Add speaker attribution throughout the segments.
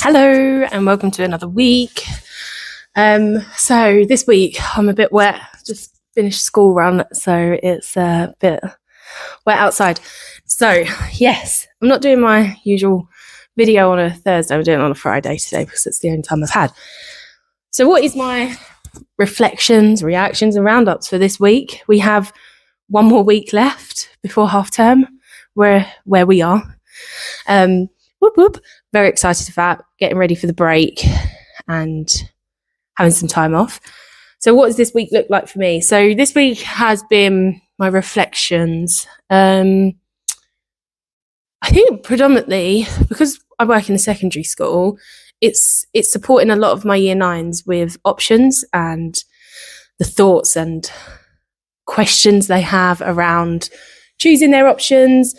Speaker 1: Hello and welcome to another week. So this week I'm a bit wet, just finished school run, so it's a bit wet outside. So yes, I'm not doing my usual video on a Thursday, I'm doing it on a Friday today because it's the only time I've had. So what is my reflections, reactions and roundups for this week? We have one more week left before half term, where we are. Whoop whoop. Very excited about getting ready for the break and having some time off. So what does this week look like for me? So this week has been my reflections. I think predominantly because I work in a secondary school, it's supporting a lot of my year nines with options and the thoughts and questions they have around choosing their options.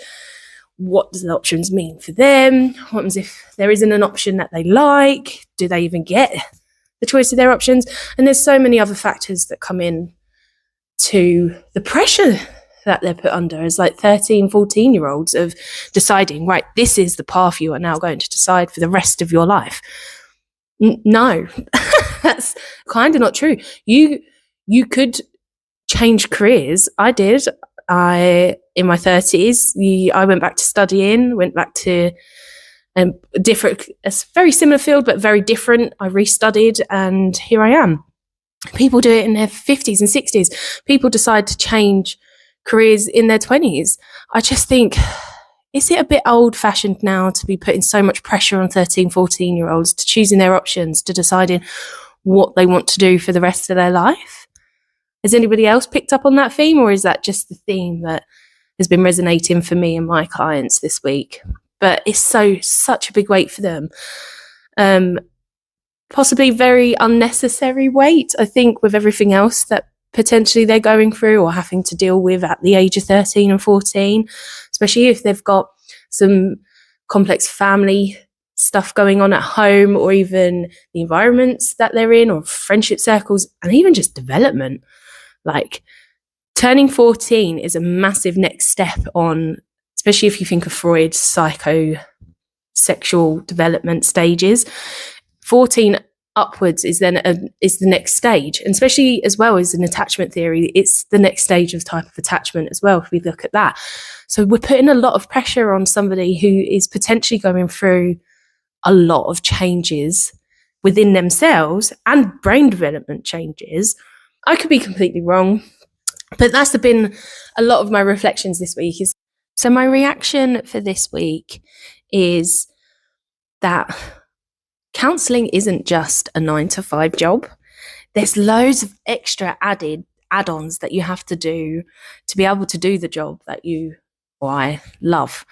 Speaker 1: What does the options mean for them? What happens if there isn't an option that they like? Do they even get the choice of their options? And there's so many other factors that come in to the pressure that they're put under as like 13, 14-year-olds of deciding, right, this is the path you are now going to decide for the rest of your life. No, that's kind of not true. You could change careers. I did. In my 30s, I went back to studying, went back to a very similar field, but very different. I restudied and here I am. People do it in their 50s and 60s. People decide to change careers in their 20s. I just think, is it a bit old fashioned now to be putting so much pressure on 13, 14-year-olds to choosing their options, to deciding what they want to do for the rest of their life? Has anybody else picked up on that theme, or is that just the theme that has been resonating for me and my clients this week? But it's such a big weight for them. Possibly very unnecessary weight, I think, with everything else that potentially they're going through or having to deal with at the age of 13 and 14, especially if they've got some complex family stuff going on at home, or even the environments that they're in, or friendship circles, and even just development. Like, turning 14 is a massive next step on, especially if you think of Freud's psychosexual development stages. 14 upwards is then is the next stage, and especially as well as in attachment theory, it's the next stage of type of attachment as well, if we look at that. So we're putting a lot of pressure on somebody who is potentially going through a lot of changes within themselves and brain development changes. I could be completely wrong, but that's been a lot of my reflections this week. So my reaction for this week is that counselling isn't just a 9-to-5 job. There's loads of extra add-ons that you have to do to be able to do the job that you or I love.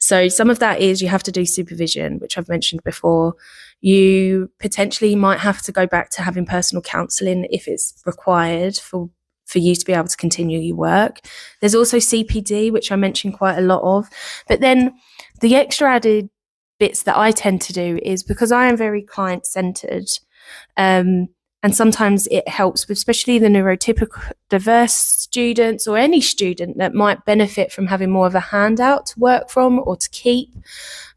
Speaker 1: So some of that is you have to do supervision, which I've mentioned before. You potentially might have to go back to having personal counselling if it's required for you to be able to continue your work. There's also CPD, which I mentioned quite a lot of. But then the extra added bits that I tend to do is, because I am very client-centred, and sometimes it helps with especially the neurotypical diverse students, or any student that might benefit from having more of a handout to work from or to keep.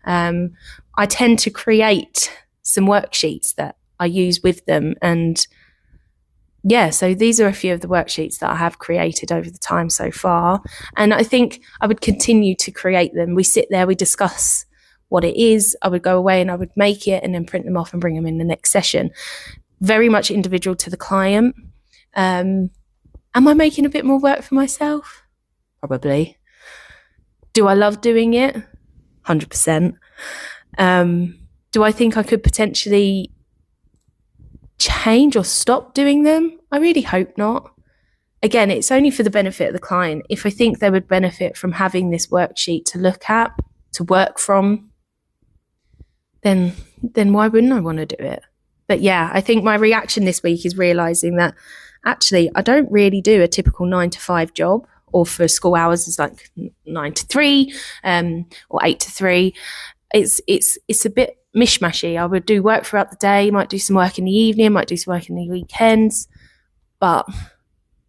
Speaker 1: I tend to create some worksheets that I use with them. And yeah, so these are a few of the worksheets that I have created over the time so far. And I think I would continue to create them. We sit there, we discuss what it is. I would go away and I would make it and then print them off and bring them in the next session. Very much individual to the client. Am I making a bit more work for myself? Probably. Do I love doing it? 100%. Do I think I could potentially change or stop doing them? I really hope not. Again, it's only for the benefit of the client. If I think they would benefit from having this worksheet to look at, to work from, then why wouldn't I want to do it? But yeah, I think my reaction this week is realising that actually I don't really do a typical 9-to-5 job, or for school hours is like 9 to 3 or 8 to 3. It's a bit mishmashy. I would do work throughout the day, might do some work in the evening, might do some work in the weekends, but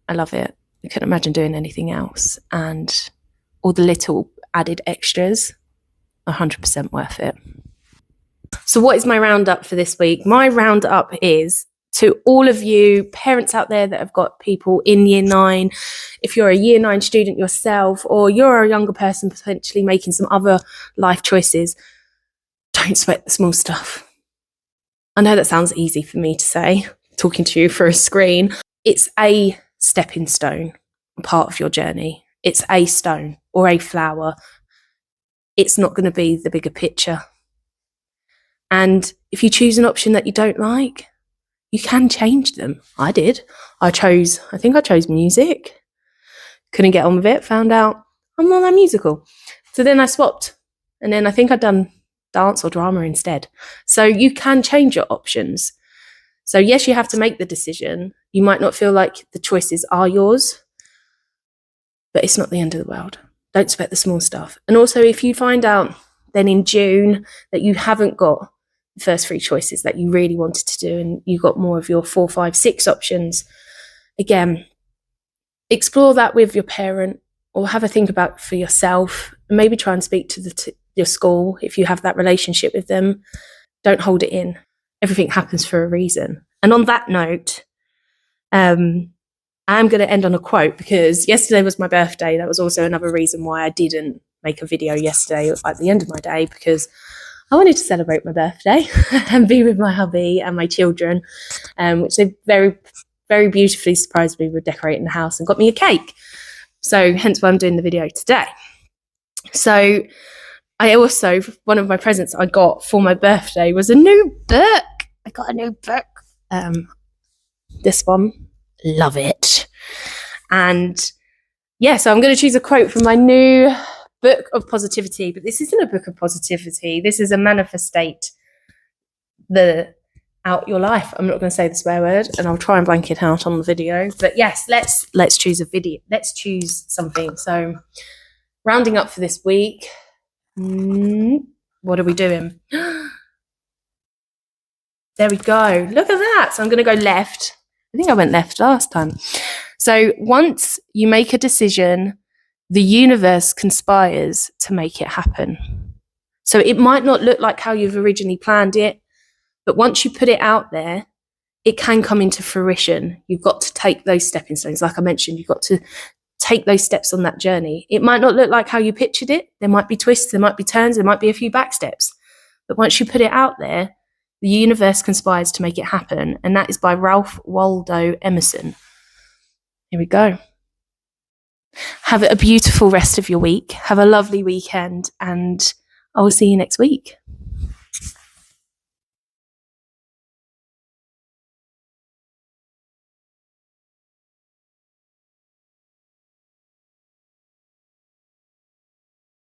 Speaker 1: I love it. I couldn't imagine doing anything else. And all the little added extras, 100% worth it. So what is my roundup for this week? My roundup is to all of you parents out there that have got people in year 9, if you're a year 9 student yourself, or you're a younger person potentially making some other life choices, don't sweat the small stuff. I know that sounds easy for me to say, talking to you through a screen. It's a stepping stone, part of your journey. It's a stone or a flower. It's not going to be the bigger picture. And if you choose an option that you don't like, you can change them. I did. I think I chose music. Couldn't get on with it. Found out I'm not that musical. So then I swapped. And then I think I'd done dance or drama instead. So you can change your options. So yes, you have to make the decision. You might not feel like the choices are yours, but it's not the end of the world. Don't sweat the small stuff. And also, if you find out then in June that you haven't got the first 3 choices that you really wanted to do, and you got more of your 4, 5, 6 options, again, explore that with your parent, or have a think about for yourself, and maybe try and speak to your school if you have that relationship with them. Don't hold it in. Everything happens for a reason. And on that note, I'm going to end on a quote, because yesterday was my birthday. That was also another reason why I didn't make a video yesterday at the end of my day, because I wanted to celebrate my birthday and be with my hubby and my children, which they very, very beautifully surprised me with decorating the house and got me a cake. So hence why I'm doing the video today. So I also, one of my presents I got for my birthday was a new book. I got a new book. This one, love it. And yeah, so I'm going to choose a quote from my new book of positivity, but this isn't a book of positivity. This is a manifestate out your life. I'm not going to say the swear word, and I'll try and blank it out on the video. But yes, let's choose a video. Let's choose something. So rounding up for this week, what are we doing? There we go. Look at that. So I'm going to go left. I think I went left last time. So once you make a decision, the universe conspires to make it happen. So it might not look like how you've originally planned it, but once you put it out there, it can come into fruition. You've got to take those stepping stones. Like I mentioned, you've got to take those steps on that journey. It might not look like how you pictured it. There might be twists, there might be turns, there might be a few back steps. But once you put it out there, the universe conspires to make it happen. And that is by Ralph Waldo Emerson. Here we go. Have a beautiful rest of your week. Have a lovely weekend, and I will see you next week.